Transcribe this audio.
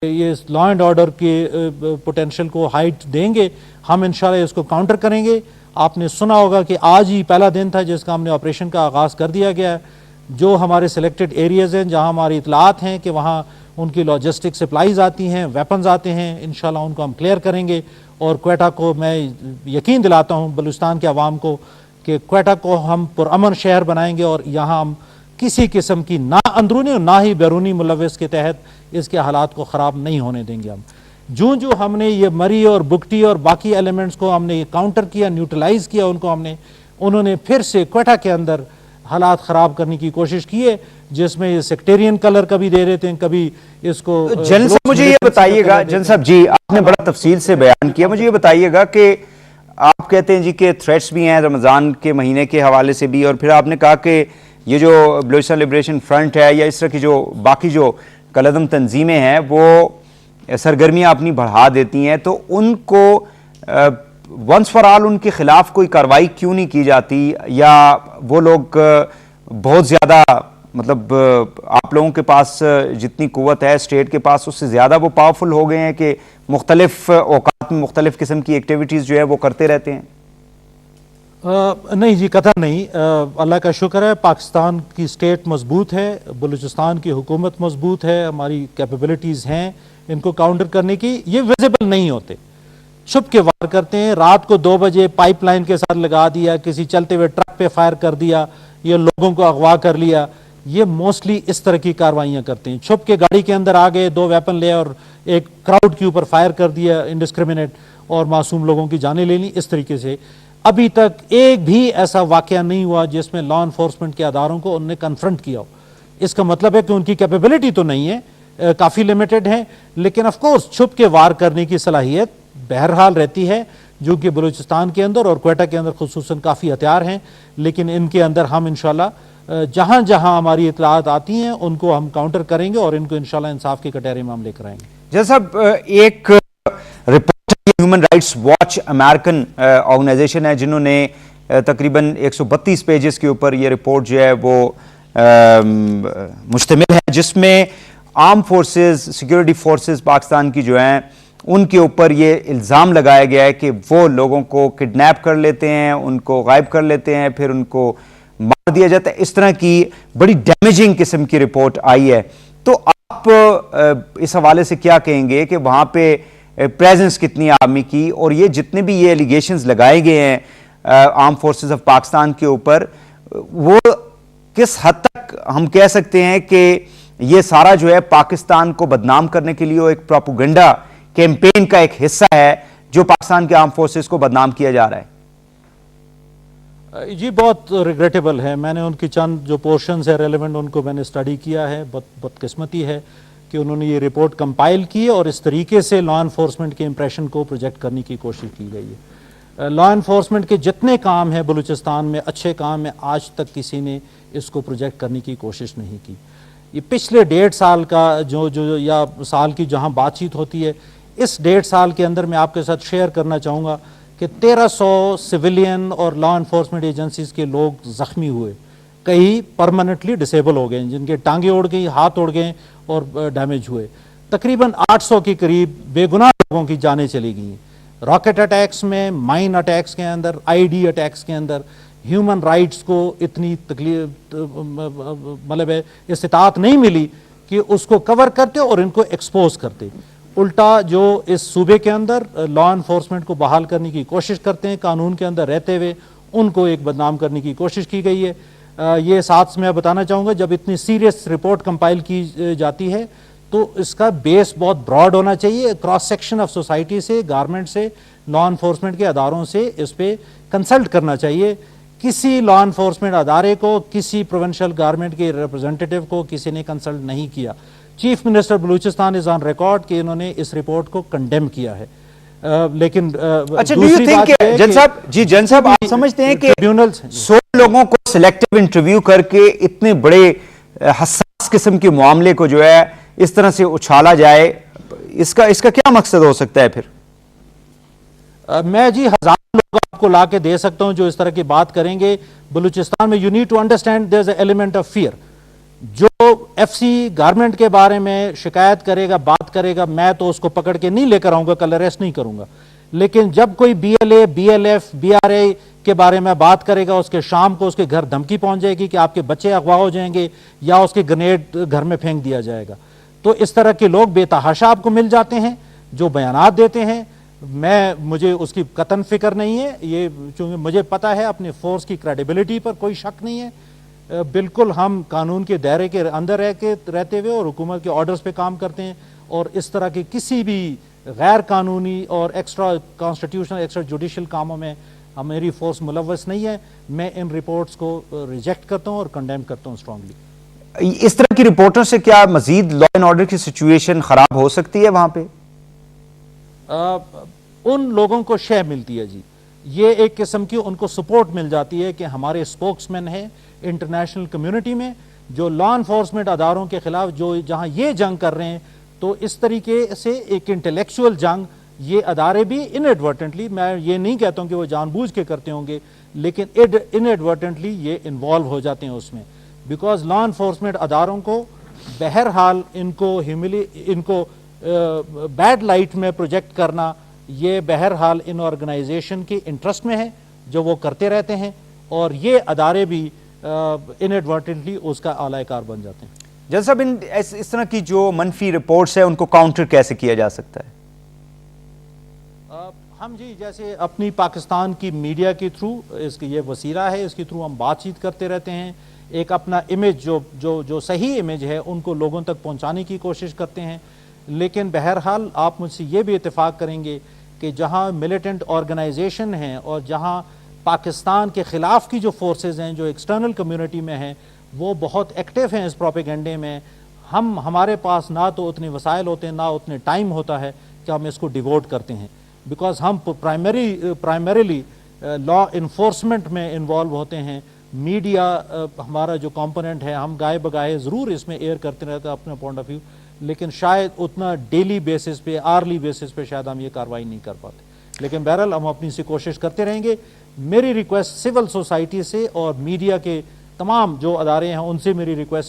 یہ law and order کے potential کو ہائٹ دیں گے. ہم انشاءاللہ اس کو کاؤنٹر کریں گے. آپ نے سنا ہوگا کہ آج ہی پہلا دن تھا جس کا ہم نے آپریشن کا آغاز کر دیا گیا ہے. جو ہمارے سلیکٹڈ ایریاز ہیں جہاں ہماری اطلاعات ہیں کہ وہاں ان کی لاجسٹک سپلائیز آتی ہیں, ویپنز آتے ہیں, انشاءاللہ ان کو ہم کلیئر کریں گے. اور کوئٹہ کو میں یقین دلاتا ہوں بلوچستان کے عوام کو کہ کوئٹہ کو ہم پرامن شہر بنائیں گے, اور یہاں ہم کسی قسم کی نہ اندرونی اور نہ ہی بیرونی ملوث کے تحت اس کے حالات کو خراب نہیں ہونے دیں گے. جو ہم نے یہ مری اور بگٹی اور باقی ایلیمنٹس کو ہم نے کاؤنٹر کیا, نیوٹرلائز کیا ان کو انہوں نے پھر سے کوئٹہ کے اندر حالات خراب کرنے کی کوشش کی ہے, جس میں یہ سیکٹیرین کلر کبھی دے رہے تھے, کبھی اس کو. جنرل صاحب مجھے یہ بتائیے گا, جنرل صاحب جی آپ نے بڑا تفصیل سے بیان کیا, مجھے یہ بتائیے گا کہ آپ کہتے ہیں جی کہ تھریٹس بھی ہیں رمضان کے مہینے کے حوالے سے بھی, اور پھر آپ نے کہا کہ یہ جو بلوچستان لبریشن فرنٹ ہے یا اس طرح کی جو باقی جو کالعدم تنظیمیں ہیں وہ سرگرمیاں اپنی بڑھا دیتی ہیں, تو ان کو ونس فار آل ان کے خلاف کوئی کارروائی کیوں نہیں کی جاتی, یا وہ لوگ بہت زیادہ مطلب آپ لوگوں کے پاس جتنی قوت ہے اسٹیٹ کے پاس اس سے زیادہ وہ پاورفل ہو گئے ہیں کہ مختلف اوقات میں مختلف قسم کی ایکٹیویٹیز جو ہے وہ کرتے رہتے ہیں؟ نہیں جی, قطعا نہیں. اللہ کا شکر ہے پاکستان کی اسٹیٹ مضبوط ہے, بلوچستان کی حکومت مضبوط ہے, ہماری کیپیبلٹیز ہیں ان کو کاؤنٹر کرنے کی. یہ ویزیبل نہیں ہوتے, چھپ کے وار کرتے ہیں. رات کو 2 بجے پائپ لائن کے ساتھ لگا دیا, کسی چلتے ہوئے ٹرک پہ فائر کر دیا, یہ لوگوں کو اغوا کر لیا. یہ موسٹلی اس طرح کی کاروائیاں کرتے ہیں. چھپ کے گاڑی کے اندر آ گئے, 2 ویپن لے اور ایک کراؤڈ کے اوپر فائر کر دیا انڈسکریمنیٹ, اور معصوم لوگوں کی جانیں لے لی. اس طریقے سے ابھی تک ایک بھی ایسا واقعہ نہیں ہوا جس میں لا انفورسمنٹ کے اداروں کو انہوں نے کنفرنٹ کیا ہو. اس کا مطلب ہے کہ ان کی کیپیبلٹی تو نہیں ہے, کافی لیمیٹڈ ہے, لیکن آف کورس چھپ کے وار کرنے کی صلاحیت بہرحال رہتی ہے, جو کہ بلوچستان کے اندر اور کوئٹہ کے اندر خصوصاً کافی ہتھیار ہیں. لیکن ان کے اندر ہم انشاءاللہ جہاں جہاں ہماری اطلاعات آتی ہیں ان کو ہم کاؤنٹر کریں گے, اور ان کو انشاءاللہ انصاف کے کٹہرے میں ہم لے کر آئیں گے. جیسا ایک report Human Rights Watch American organization ہے جنہوں نے تقریباً 132 پیجز کے اوپر یہ رپورٹ جو ہے وہ مشتمل ہے, جس میں arm forces security forces Pakistan کی جو ہیں ان کے اوپر یہ الزام لگایا گیا ہے کہ وہ لوگوں کو کڈنیپ کر لیتے ہیں, ان کو غائب کر لیتے ہیں, پھر ان کو مار دیا جاتا ہے. اس طرح کی بڑی ڈیمیجنگ قسم کی رپورٹ آئی ہے. تو آپ اس حوالے سے کیا کہیں گے کہ وہاں پہ پریزنس کتنی آرمی کی, اور یہ جتنے بھی یہ ایلیگیشنز لگائے گئے ہیں آرم فورسز آف پاکستان کے اوپر, وہ کس حد تک ہم کہہ سکتے ہیں کہ یہ سارا جو ہے پاکستان کو بدنام کرنے کے لیے ایک پروپیگنڈا کیمپین کا ایک حصہ ہے جو پاکستان کے آرم فورسز کو بدنام کیا جا رہا ہے؟ جی بہت ریگریٹیبل ہے. میں نے ان کی چند جو پورشنز ہیں ریلیونٹ ان کو میں نے اسٹڈی کیا ہے. بدقسمتی ہے کہ انہوں نے یہ رپورٹ کمپائل کی اور اس طریقے سے لا انفورسمنٹ کے امپریشن کو پروجیکٹ کرنے کی کوشش کی گئی ہے. لا انفورسمنٹ کے جتنے کام ہیں بلوچستان میں اچھے کام ہیں, آج تک کسی نے اس کو پروجیکٹ کرنے کی کوشش نہیں کی. یہ پچھلے 1.5 سال کا جو یا سال کی جہاں بات چیت ہوتی ہے, اس 1.5 سال کے اندر میں آپ کے ساتھ شیئر کرنا چاہوں گا کہ 1300 سویلین اور لا انفورسمنٹ ایجنسیز کے لوگ زخمی ہوئے, کئی پرماننٹلی ڈسیبل ہو گئے, جن کے ٹانگیں اڑ گئی, ہاتھ اڑ گئے اور ڈیمیج ہوئے. تقریباً 800 کے قریب بے گناہ لوگوں کی جانیں چلی گئی ہیں. راکٹ اٹیکس میں, مائن اٹیکس کے اندر, آئی ڈی اٹیکس کے اندر. ہیومن رائٹس کو اتنی تکلیف مطلب استطاعت نہیں ملی کہ اس کو کور کرتے اور ان کو ایکسپوز کرتے. الٹا جو اس صوبے کے اندر لا انفورسمنٹ کو بحال کرنے کی کوشش کرتے ہیں قانون کے اندر رہتے ہوئے, ان کو ایک بدنام کرنے کی کوشش کی گئی ہے. یہ ساتھ میں بتانا چاہوں گا, جب اتنی سیریس رپورٹ کمپائل کی جاتی ہے تو اس کا بیس بہت براڈ ہونا چاہیے. کراس سیکشن آف سوسائٹی سے, گورنمنٹ سے, لا انفورسمنٹ کے اداروں سے اس پہ کنسلٹ کرنا چاہیے. کسی لا انفورسمنٹ ادارے کو, کسی پروونشل گورنمنٹ کے ریپرزینٹیٹیو کو کسی نے کنسلٹ نہیں کیا. Chief minister Balochistan is on record کہ انہوں نے اس رپورٹ کو کنڈیم کیا ہے. لیکن اچھا, جن صاحب آپ سمجھتے ہیں کہ 100 لوگوں کو سلیکٹیو انٹرویو کر کے اتنے بڑے حساس قسم کے معاملے کو جو ہے اس طرح سے اچھالا جائے, اس کا کیا مقصد ہو سکتا ہے پھر؟ میں جی 1000 لوگ آپ کو لا کے دے سکتا ہوں جو اس طرح کی بات کریں گے. بلوچستان میں you need to understand there is a element of fear. جو FC گارمنٹ کے بارے میں شکایت کرے گا, بات کرے گا, میں تو اس کو پکڑ کے نہیں لے کر آؤں گا, کل اریسٹ نہیں کروں گا. لیکن جب کوئی BLA, BLF, BRA کے بارے میں بات کرے گا, اس کے شام کو اس کے گھر دھمکی پہنچ جائے گی کہ آپ کے بچے اغوا ہو جائیں گے یا اس کے گرینیڈ گھر میں پھینک دیا جائے گا. تو اس طرح کے لوگ بے تحاشا آپ کو مل جاتے ہیں جو بیانات دیتے ہیں. مجھے اس کی قطعاً فکر نہیں ہے, یہ چونکہ مجھے پتا ہے اپنی فورس کی کریڈیبلٹی پر کوئی شک نہیں ہے. بالکل ہم قانون کے دائرے کے اندر رہتے ہوئے اور حکومت کے آرڈرز پہ کام کرتے ہیں, اور اس طرح کی کسی بھی غیر قانونی اور ایکسٹرا کانسٹیٹیوشنل, ایکسٹرا جوڈیشل کاموں میں میری فورس ملوث نہیں ہے. میں ان رپورٹس کو ریجیکٹ کرتا ہوں اور کنڈیم کرتا ہوں اسٹرانگلی. اس طرح کی رپورٹوں سے کیا مزید لا اینڈ آرڈر کی سچویشن خراب ہو سکتی ہے وہاں پہ؟ ان لوگوں کو شے ملتی ہے جی, یہ ایک قسم کی ان کو سپورٹ مل جاتی ہے کہ ہمارے اسپوکس مین ہیں انٹرنیشنل کمیونٹی میں جو لا انفورسمنٹ اداروں کے خلاف جو جہاں یہ جنگ کر رہے ہیں, تو اس طریقے سے ایک انٹلیکچوئل جنگ یہ ادارے بھی انیڈورٹنٹلی, میں یہ نہیں کہتا ہوں کہ وہ جان بوجھ کے کرتے ہوں گے, لیکن انیڈورٹنٹلی یہ انوالو ہو جاتے ہیں اس میں, بیکاز لا انفورسمنٹ اداروں کو بہرحال ان کو بیڈ لائٹ میں پروجیکٹ کرنا یہ بہرحال ان آرگنائزیشن کے انٹرسٹ میں ہے جو وہ کرتے رہتے ہیں, اور یہ ادارے بھی انیڈورٹنٹلی اس کا اعلی کار بن جاتے ہیں. جج صاحب, اس طرح کی جو منفی رپورٹس ہیں ان کو کاؤنٹر کیسے کیا جا سکتا ہے؟ ہم جی جیسے اپنی پاکستان کی میڈیا کے تھرو, اس کی یہ وسیلہ ہے, اس کے تھرو ہم بات چیت کرتے رہتے ہیں, ایک اپنا امیج جو صحیح امیج ہے ان کو لوگوں تک پہنچانے کی کوشش کرتے ہیں. لیکن بہرحال آپ مجھ سے یہ بھی اتفاق کریں گے کہ جہاں ملیٹنٹ آرگنائزیشن ہیں اور جہاں پاکستان کے خلاف کی جو فورسز ہیں جو ایکسٹرنل کمیونٹی میں ہیں وہ بہت ایکٹیو ہیں اس پروپیگنڈے میں, ہمارے پاس نہ تو اتنے وسائل ہوتے ہیں نہ اتنے ٹائم ہوتا ہے کہ ہم اس کو ڈیووٹ کرتے ہیں, بیکاز ہم پرائمریلی لا انفورسمنٹ میں انوالو ہوتے ہیں. میڈیا ہمارا جو کمپوننٹ ہے, ہم گائے بگائے ضرور اس میں ایئر کرتے رہتے ہیں اپنے پوائنٹ آف ویو, لیکن شاید اتنا ڈیلی بیسس پہ, آرلی بیسس پہ شاید ہم یہ کاروائی نہیں کر پاتے. لیکن بہرحال ہم اپنی سے کوشش کرتے رہیں گے. میری ریکویسٹ سول سوسائٹی سے اور میڈیا کے تمام جو ادارے ہیں ان سے میری ریکویسٹ